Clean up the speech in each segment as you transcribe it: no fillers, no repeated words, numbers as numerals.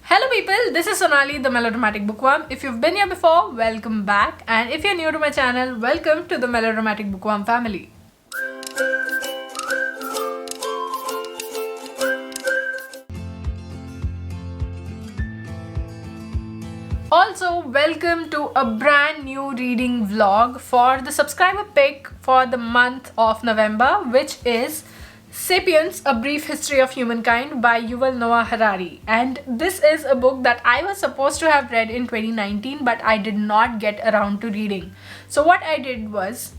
Hello people, this is Sonali, the Melodramatic Bookworm. If you've been here before, welcome back. And if you're new to my channel, welcome to the Melodramatic Bookworm family. Also, welcome to a brand new reading vlog for the subscriber pick for the month of November, which is Sapiens, A Brief History of Humankind by Yuval Noah Harari. And this is a book that I was supposed to have read in 2019, but I did not get around to reading. So what I did was,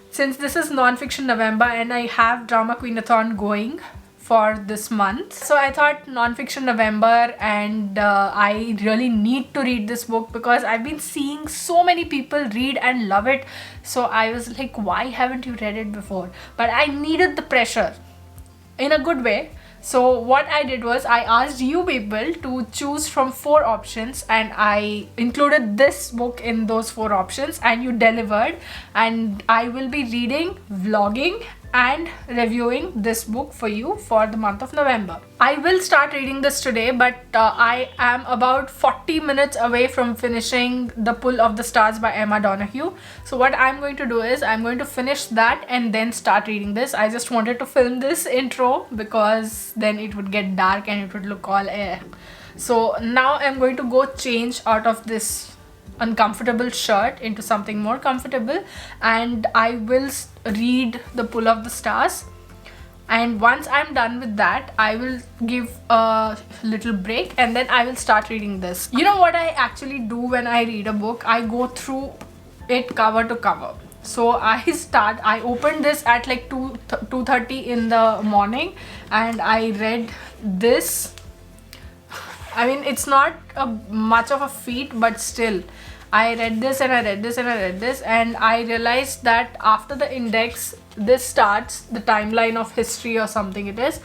since this is non-fiction November and I have Drama Queen-a-thon going for this month, so I thought non-fiction November, and I really need to read this book because I've been seeing so many people read and love it. So I was like, why haven't you read it before? But I needed the pressure in a good way. So what I did was I asked you people to choose from 4 options, and I included this book in those 4 options, and you delivered. And I will be reading, vlogging and reviewing this book for you for the month of November. I will start reading this today, but I am about 40 minutes away from finishing The Pull of the Stars by Emma Donoghue. So what I'm going to do is I'm going to finish that and then start reading this. I just wanted to film this intro because then it would get dark and it would look all So now I'm going to go change out of this uncomfortable shirt into something more comfortable, and I will read The Pull of the Stars. And once I'm done with that, I will give a little break and then I will start reading this. You know what I actually do when I read a book? I go through it cover to cover. So I opened this at like 2:30 in the morning, and I read this. I mean, it's not much of a feat, but still, I read this and I read this and I read this, and I realized that after the index, this starts the timeline of history or something it is.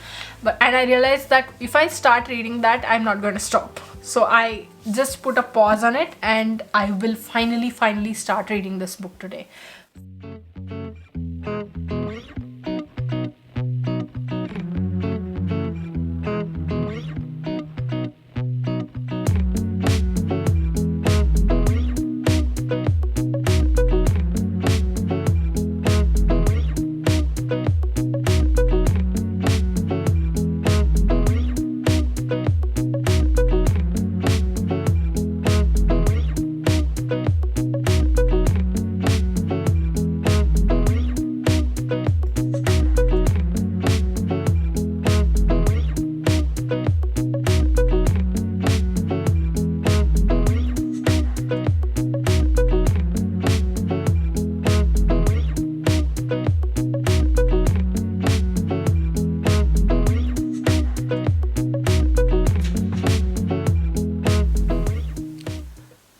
And I realized that if I start reading that, I'm not going to stop. So I just put a pause on it, and I will finally start reading this book today.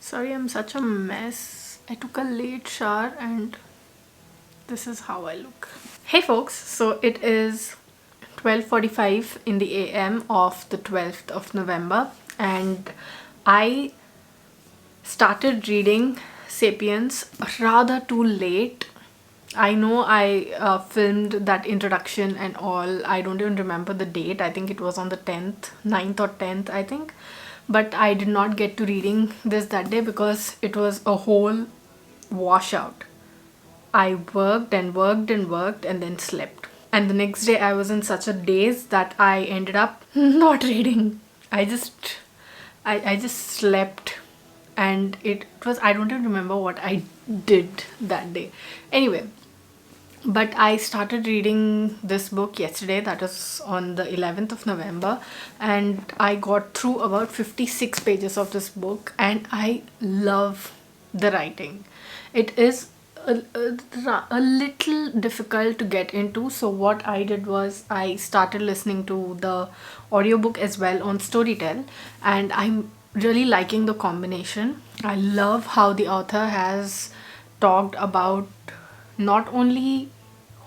Sorry, I'm such a mess. I took a late shower and this is how I look. Hey folks, so it is 12:45 in the AM of the 12th of November, and I started reading Sapiens rather too late. I know I filmed that introduction and all. I don't even remember the date. I think it was on the 9th or 10th, I think. But I did not get to reading this that day because it was a whole washout. I worked and worked and worked and then slept. And the next day I was in such a daze that I ended up not reading. I just slept, and it was, I don't even remember what I did that day. Anyway, but I started reading this book yesterday, that was on the 11th of November, and I got through about 56 pages of this book, and I love the writing. It is a little difficult to get into, so what I did was I started listening to the audiobook as well on Storytel, and I'm really liking the combination. I love how the author has talked about not only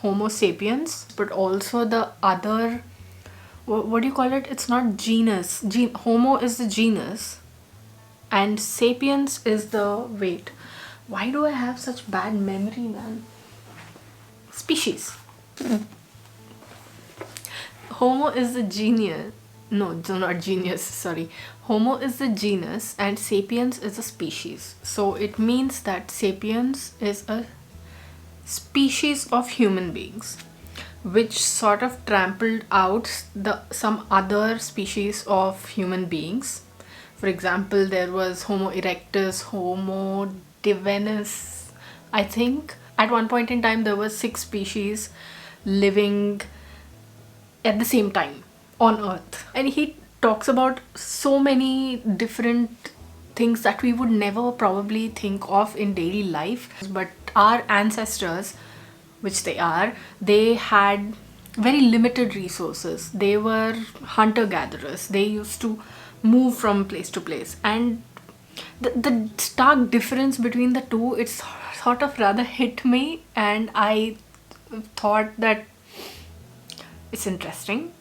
Homo sapiens but also the other, what do you call it? It's not genus. Homo is the genus and sapiens is the, wait, why do I have such bad memory, man? Species. Homo is the genius. no, it's not genius, sorry. Homo is the genus and sapiens is a species. So it means that sapiens is a species of human beings which sort of trampled out some other species of human beings. For example, there was Homo erectus, Homo divinus. I think at one point in time there were 6 species living at the same time on Earth. And he talks about so many different things that we would never probably think of in daily life. But our ancestors, which they had very limited resources. They were hunter-gatherers. They used to move from place to place. And the stark difference between the two, it's sort of rather hit me, and I thought that it's interesting.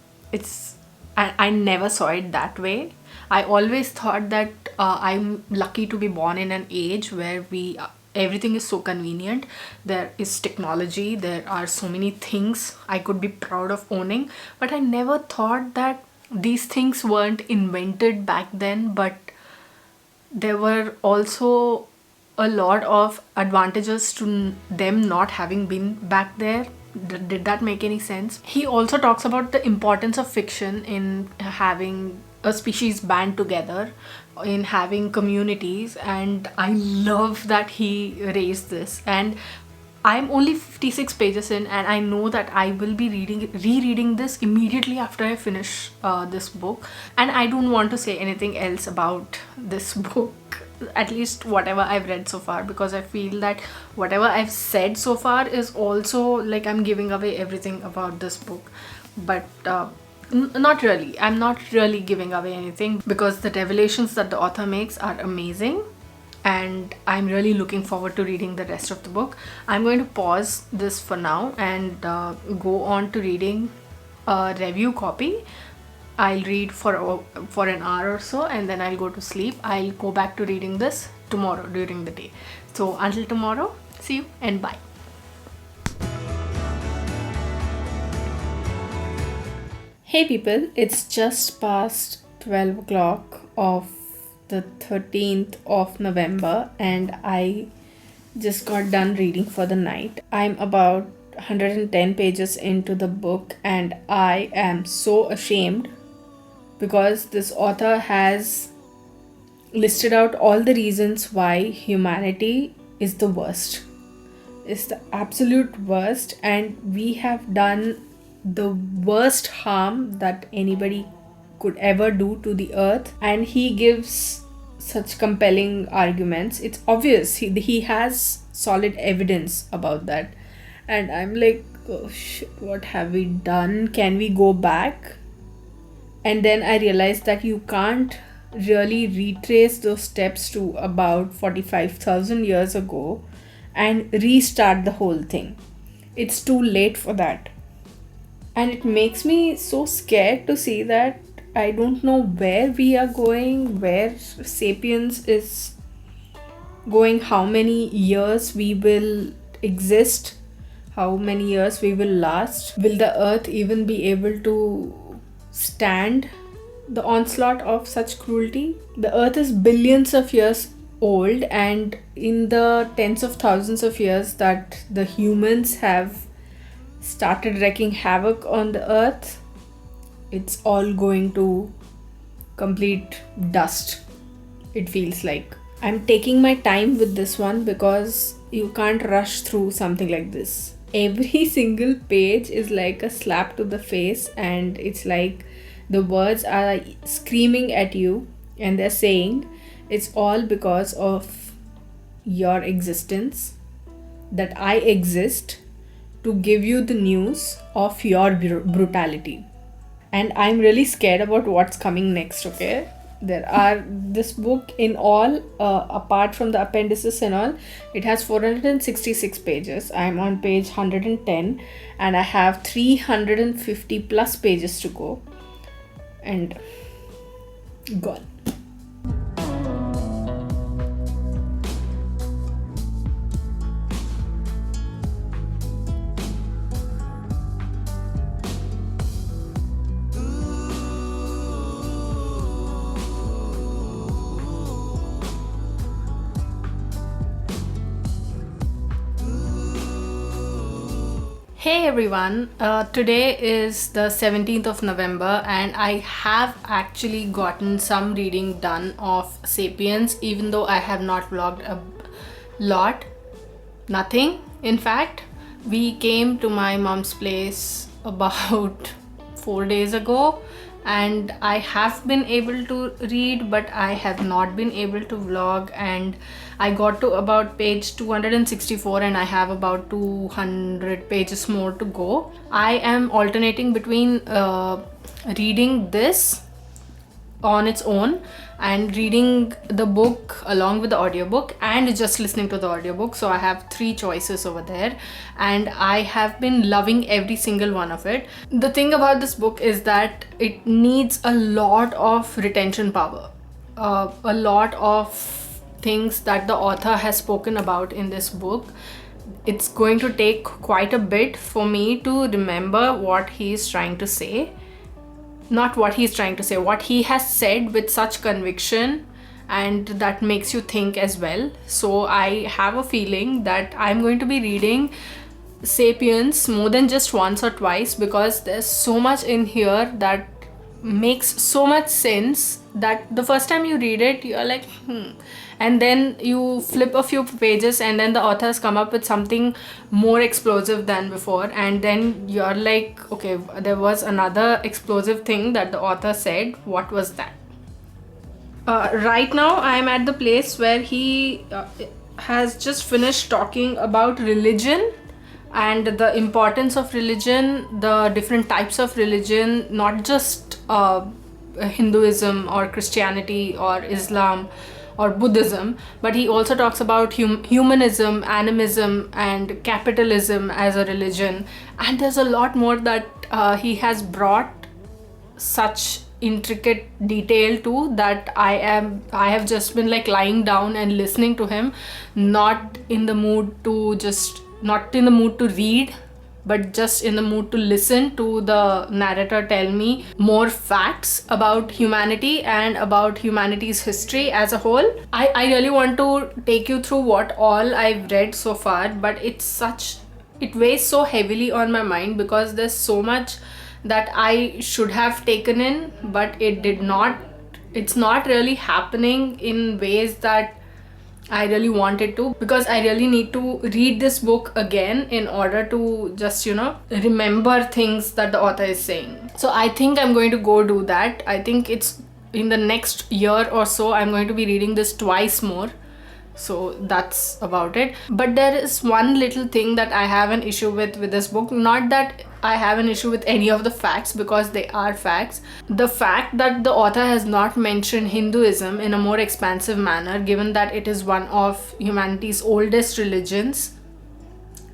I never saw it that way. I always thought that I'm lucky to be born in an age where everything is so convenient. There is technology. There are so many things I could be proud of owning. But I never thought that these things weren't invented back then, but there were also a lot of advantages to them not having been back there. Did that make any sense? He also talks about the importance of fiction in having a species band together, in having communities, and I love that he raised this. And I'm only 56 pages in, and I know that I will be rereading this immediately after I finish this book. And I don't want to say anything else about this book, at least whatever I've read so far, because I feel that whatever I've said so far is also like I'm giving away everything about this book. But not really. I'm not really giving away anything, because the revelations that the author makes are amazing. And I'm really looking forward to reading the rest of the book. I'm going to pause this for now and go on to reading a review copy. I'll read for an hour or so, and then I'll go to sleep. I'll go back to reading this tomorrow during the day. So until tomorrow, see you and bye. Hey people, it's just past 12 o'clock of the 13th of November, and I just got done reading for the night. I'm about 110 pages into the book, and I am so ashamed because this author has listed out all the reasons why humanity is the worst. It's the absolute worst, and we have done the worst harm that anybody could ever do to the earth. And he gives such compelling arguments. It's obvious he has solid evidence about that, and I'm like, oh shit, what have we done? Can we go back? And then I realized that you can't really retrace those steps to about 45,000 years ago and restart the whole thing. It's too late for that. And it makes me so scared to see that I don't know where we are going, where Sapiens is going, how many years we will exist, how many years we will last. Will the earth even be able to stand the onslaught of such cruelty? The earth is billions of years old, and in the tens of thousands of years that the humans have started wreaking havoc on the earth, it's all going to complete dust, it feels like. I'm taking my time with this one because you can't rush through something like this. Every single page is like a slap to the face, and it's like the words are screaming at you, and they're saying it's all because of your existence, that I exist to give you the news of your brutality. And I'm really scared about what's coming next, okay? This book in all, apart from the appendices and all, it has 466 pages. I'm on page 110, and I have 350 plus pages to go. And gone. Hey everyone, today is the 17th of November and I have actually gotten some reading done of Sapiens, even though I have not vlogged a lot. Nothing. In fact, we came to my mom's place about 4 days ago and I have been able to read, but I have not been able to vlog, and I got to about page 264 and I have about 200 pages more to go. I am alternating between reading this on its own and reading the book along with the audiobook and just listening to the audiobook. So I have three choices over there and I have been loving every single one of it. The thing about this book is that it needs a lot of retention power, a lot of things that the author has spoken about in this book. It's going to take quite a bit for me to remember what he is trying to say. Not what he's trying to say, what he has said with such conviction, and that makes you think as well. So I have a feeling that I'm going to be reading Sapiens more than just once or twice, because there's so much in here that makes so much sense that the first time you read it you're like and then you flip a few pages and then the author has come up with something more explosive than before, and then you're like, okay, there was another explosive thing that the author said. What was that? Right now I'm at the place where he has just finished talking about religion and the importance of religion, the different types of religion, not just Hinduism or Christianity or Islam or Buddhism, but he also talks about humanism, animism, and capitalism as a religion. And there's a lot more that he has brought such intricate detail to, that I have just been like lying down and listening to him, not in the mood to read, but just in the mood to listen to the narrator tell me more facts about humanity and about humanity's history as a whole. I really want to take you through what all I've read so far, but it weighs so heavily on my mind because there's so much that I should have taken in, but it did not. It's not really happening in ways that I really wanted to, because I really need to read this book again in order to just, remember things that the author is saying. So I think I'm going to go do that. I think it's in the next year or so I'm going to be reading this twice more. So that's about it. But there is one little thing that I have an issue with this book. Not that I have an issue with any of the facts, because they are facts. The fact that the author has not mentioned Hinduism in a more expansive manner, given that it is one of humanity's oldest religions,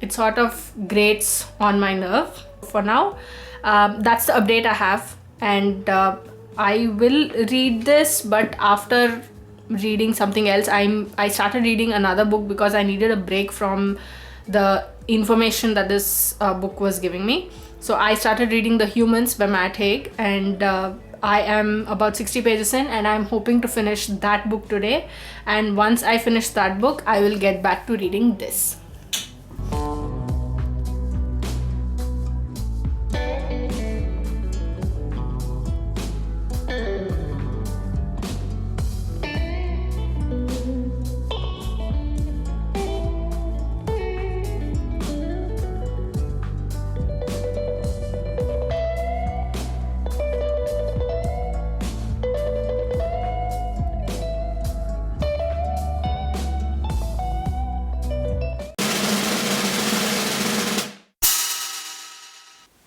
it sort of grates on my nerve. For now, that's the update I have, and I will read this, but after reading something else. I started reading another book because I needed a break from the information that this book was giving me. So I started reading The Humans by Matt Haig, and I am about 60 pages in, and I'm hoping to finish that book today. And once I finish that book, I will get back to reading this.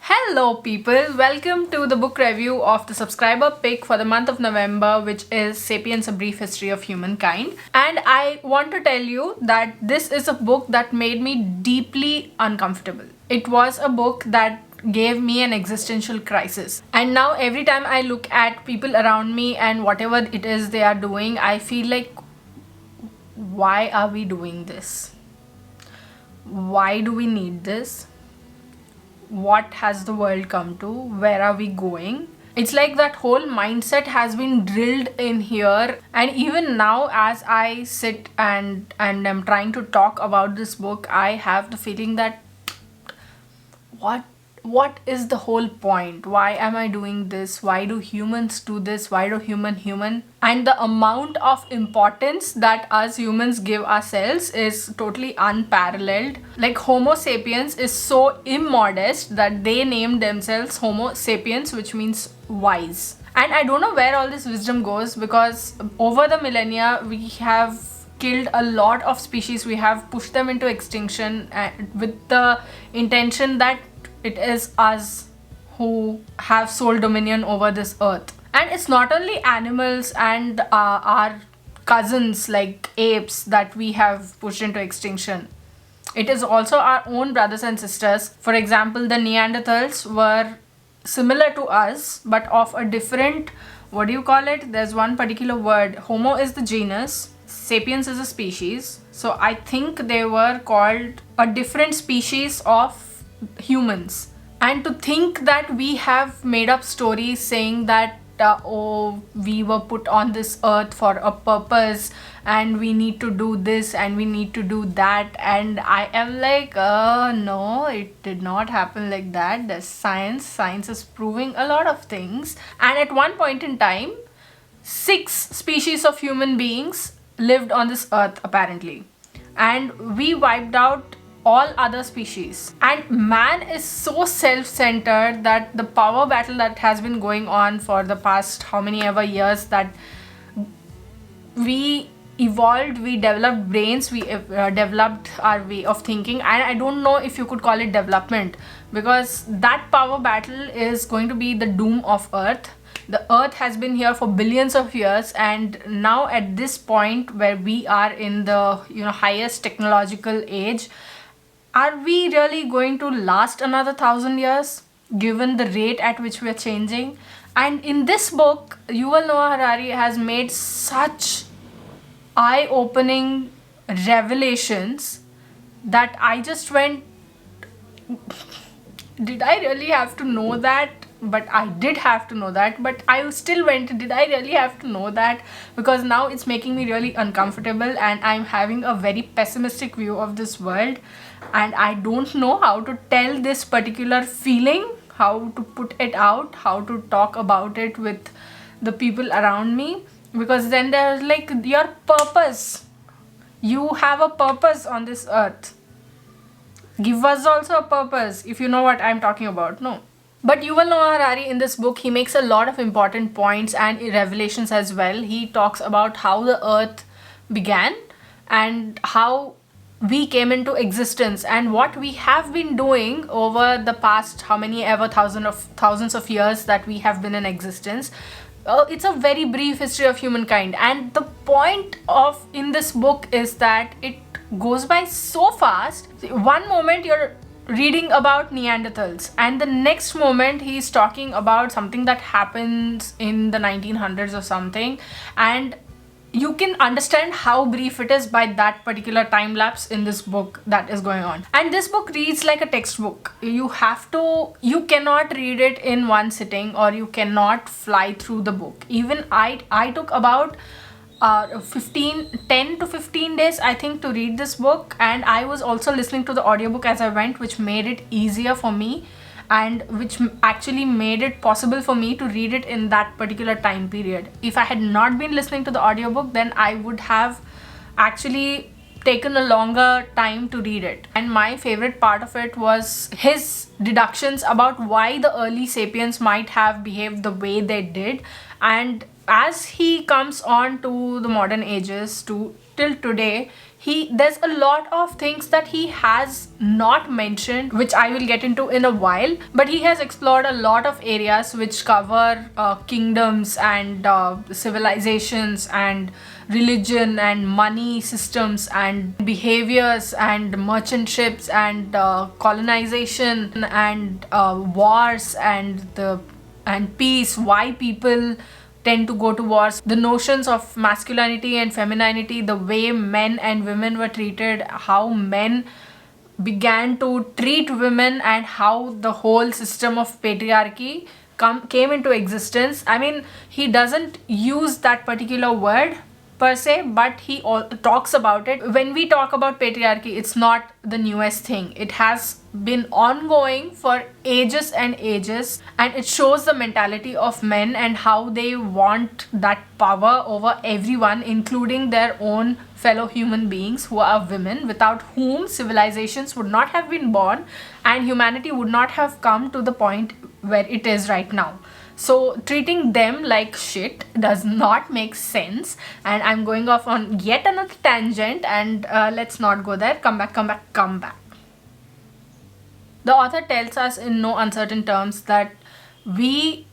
Hello people, welcome to the book review of the subscriber pick for the month of November, which is Sapiens, A Brief History of Humankind. And I want to tell you that this is a book that made me deeply uncomfortable. It was a book that gave me an existential crisis. And now every time I look at people around me and whatever it is they are doing, I feel like, why are we doing this? Why do we need this? What has the world come to? Where are we going? It's like that whole mindset has been drilled in here. And even now, as I sit and am trying to talk about this book, I have the feeling that what is the whole point? Why am I doing this? Why do humans do this? Why do human? And the amount of importance that us humans give ourselves is totally unparalleled. Like Homo sapiens is so immodest that they named themselves Homo sapiens, which means wise. And I don't know where all this wisdom goes, because over the millennia we have killed a lot of species. We have pushed them into extinction with the intention that it is us who have sole dominion over this earth. And it's not only animals and our cousins like apes that we have pushed into extinction. It is also our own brothers and sisters. For example, the Neanderthals were similar to us but of a different, what do you call it? There's one particular word. Homo is the genus, Sapiens is a species. So I think they were called a different species of humans. And to think that we have made up stories saying that we were put on this earth for a purpose and we need to do this and we need to do that, and I am like, no, it did not happen like that. There's science is proving a lot of things. And at one point in time, 6 species of human beings lived on this earth apparently, and we wiped out all other species. And man is so self-centered that the power battle that has been going on for the past how many ever years, that we evolved, we developed brains, we developed our way of thinking. And I don't know if you could call it development, because that power battle is going to be the doom of earth. The earth has been here for billions of years, and now at this point where we are in the highest technological age, are we really going to last another 1,000 years given the rate at which we are changing? And in this book, Yuval Noah Harari has made such eye-opening revelations that I just went, did I really have to know that? But I did have to know that, but I still went, did I really have to know that? Because now it's making me really uncomfortable and I'm having a very pessimistic view of this world, and I don't know how to tell this particular feeling, how to put it out, how to talk about it with the people around me. Because then there's like your purpose. You have a purpose on this earth. Give us also a purpose, if you know what I'm talking about. No. But Yuval Noah Harari in this book, he makes a lot of important points and revelations as well. He talks about how the earth began and how we came into existence and what we have been doing over the past how many ever thousands of years that we have been in existence. It's a very brief history of humankind, and the point of in this book is that it goes by so fast. One moment you're reading about Neanderthals, and the next moment he's talking about something that happens in the 1900s or something, and you can understand how brief it is by that particular time lapse in this book that is going on. And this book reads like a textbook. You cannot read it in one sitting, or you cannot fly through the book. Even I took about 10 to 15 days I think to read this book, and I was also listening to the audiobook as I went, which made it easier for me and which actually made it possible for me to read it in that particular time period. If I had not been listening to the audiobook, then I would have actually taken a longer time to read it. And my favorite part of it was his deductions about why the early sapiens might have behaved the way they did. And as he comes on to the modern ages, to till today, there's a lot of things that he has not mentioned, which I will get into in a while. But he has explored a lot of areas which cover kingdoms and civilizations and religion and money systems and behaviors and merchant ships and colonization and wars and peace, why people tend to go to wars, the notions of masculinity and femininity, the way men and women were treated, how men began to treat women, and how the whole system of patriarchy came into existence. I mean, he doesn't use that particular word, per se, but he talks about it. When we talk about patriarchy, it's not the newest thing. It has been ongoing for ages and ages, and it shows the mentality of men and how they want that power over everyone, including their own fellow human beings who are women, without whom civilizations would not have been born and humanity would not have come to the point where it is right now. So treating them like shit does not make sense, and I'm going off on yet another tangent, and let's not go there. Come back. The author tells us in no uncertain terms that we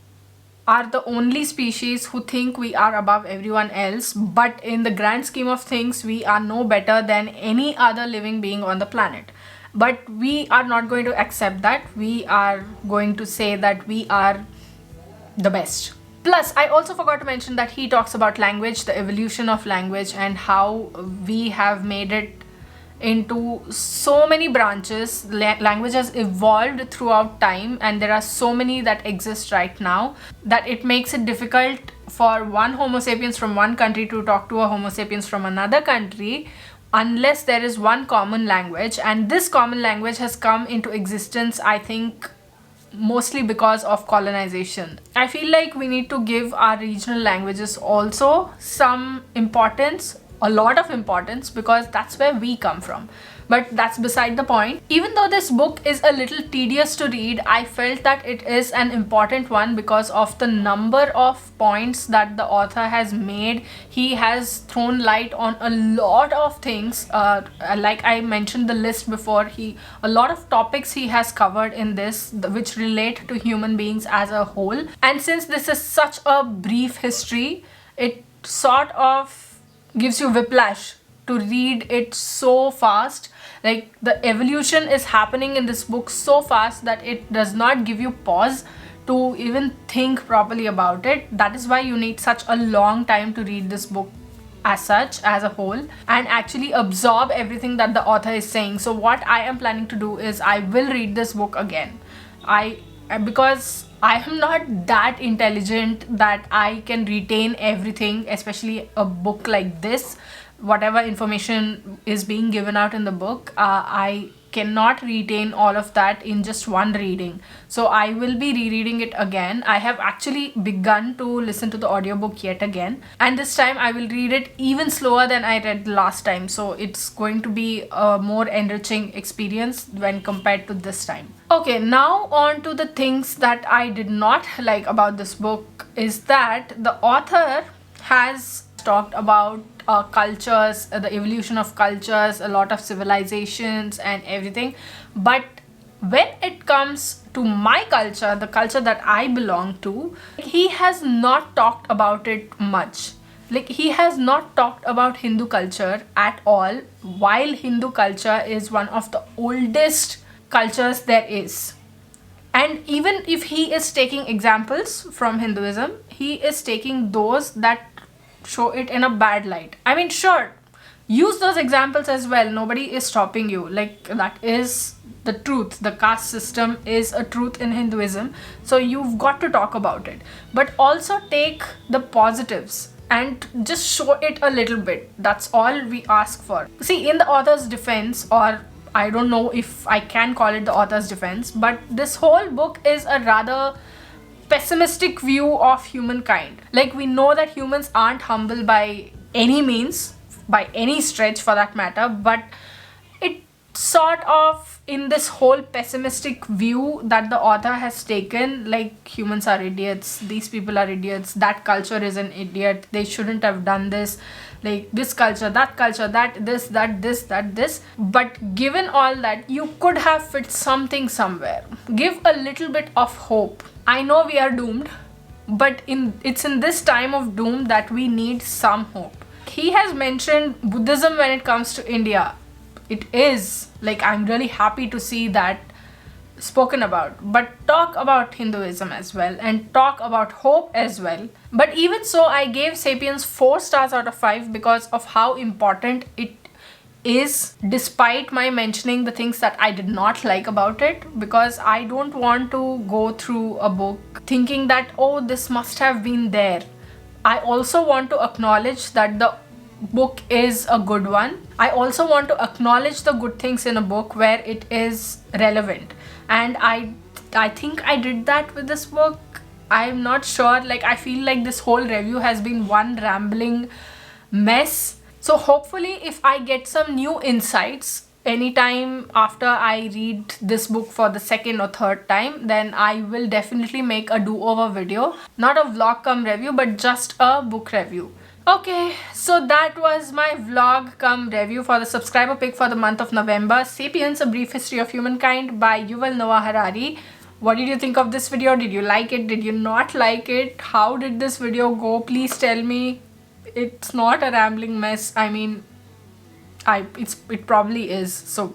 are the only species who think we are above everyone else, but in the grand scheme of things, we are no better than any other living being on the planet. But we are not going to accept that. We are going to say that we are the best. Plus, I also forgot to mention that he talks about language, the evolution of language, and how we have made it into so many branches. Language has evolved throughout time, and there are so many that exist right now that it makes it difficult for one Homo sapiens from one country to talk to a Homo sapiens from another country unless there is one common language. And this common language has come into existence, I think, mostly because of colonization. I feel like we need to give our regional languages also some importance, a lot of importance, because that's where we come from. But that's beside the point. Even though this book is a little tedious to read, I felt that it is an important one because of the number of points that the author has made. He has thrown light on a lot of things. Like I mentioned the list before, a lot of topics he has covered in this which relate to human beings as a whole. And since this is such a brief history, it sort of gives you whiplash to read it so fast. Like, the evolution is happening in this book so fast that it does not give you pause to even think properly about it. That is why you need such a long time to read this book as such, as a whole, and actually absorb everything that the author is saying. So what I am planning to do is I will read this book again. Because I am not that intelligent that I can retain everything, especially a book like this. Whatever information is being given out in the book, I cannot retain all of that in just one reading. So I will be rereading it again. I have actually begun to listen to the audiobook yet again, and this time I will read it even slower than I read last time. So it's going to be a more enriching experience when compared to this time. Okay, now on to the things that I did not like about this book is that the author has talked about cultures, the evolution of cultures, a lot of civilizations and everything. But when it comes to my culture, the culture that I belong to, he has not talked about it much. Like, he has not talked about Hindu culture at all, while Hindu culture is one of the oldest cultures there is. And even if he is taking examples from Hinduism, he is taking those that show it in a bad light. I mean, sure, use those examples as well. Nobody is stopping you. Like, that is the truth. The caste system is a truth in Hinduism. So you've got to talk about it. But also take the positives and just show it a little bit. That's all we ask for. See, in the author's defense, or I don't know if I can call it the author's defense, but this whole book is a rather pessimistic view of humankind. Like, we know that humans aren't humble by any means, by any stretch for that matter, but it sort of, in this whole pessimistic view that the author has taken, like, humans are idiots, these people are idiots, that culture is an idiot, they shouldn't have done this, like, this culture, that, this. But given all that, you could have fit something somewhere. Give a little bit of hope. I know we are doomed, but it's in this time of doom that we need some hope. He has mentioned Buddhism when it comes to India. It is, like, I'm really happy to see that spoken about. But talk about Hinduism as well, and talk about hope as well. But even so, I gave Sapiens 4 stars out of 5 because of how important it is, despite my mentioning the things that I did not like about it, because I don't want to go through a book thinking that, oh, this must have been there. I also want to acknowledge that the book is a good one. I also want to acknowledge the good things in a book where it is relevant, and I think I did that with this book. I'm not sure, like I feel like this whole review has been one rambling mess. So hopefully if I get some new insights anytime after I read this book for the second or third time, then I will definitely make a do-over video. Not a vlog cum review, but just a book review. Okay, so that was my vlog cum review for the subscriber pick for the month of November, Sapiens, A Brief History of Humankind by Yuval Noah Harari. What did you think of this video? Did you like it? Did you not like it? How did this video go? Please tell me. It's not a rambling mess. I mean, it probably is. So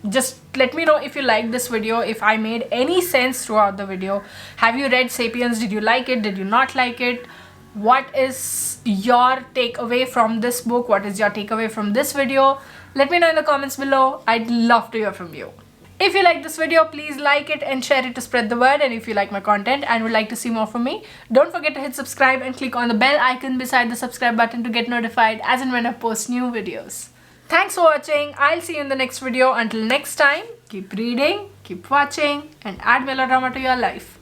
just let me know if you liked this video, if I made any sense throughout the video. Have you read Sapiens? Did you like it? Did you not like it? What is your takeaway from this book? What is your takeaway from this video? Let me know in the comments below. I'd love to hear from you. If you like this video, please like it and share it to spread the word. And if you like my content and would like to see more from me, don't forget to hit subscribe and click on the bell icon beside the subscribe button to get notified as and when I post new videos. Thanks for watching. I'll see you in the next video. Until next time, keep reading, keep watching, and add melodrama to your life.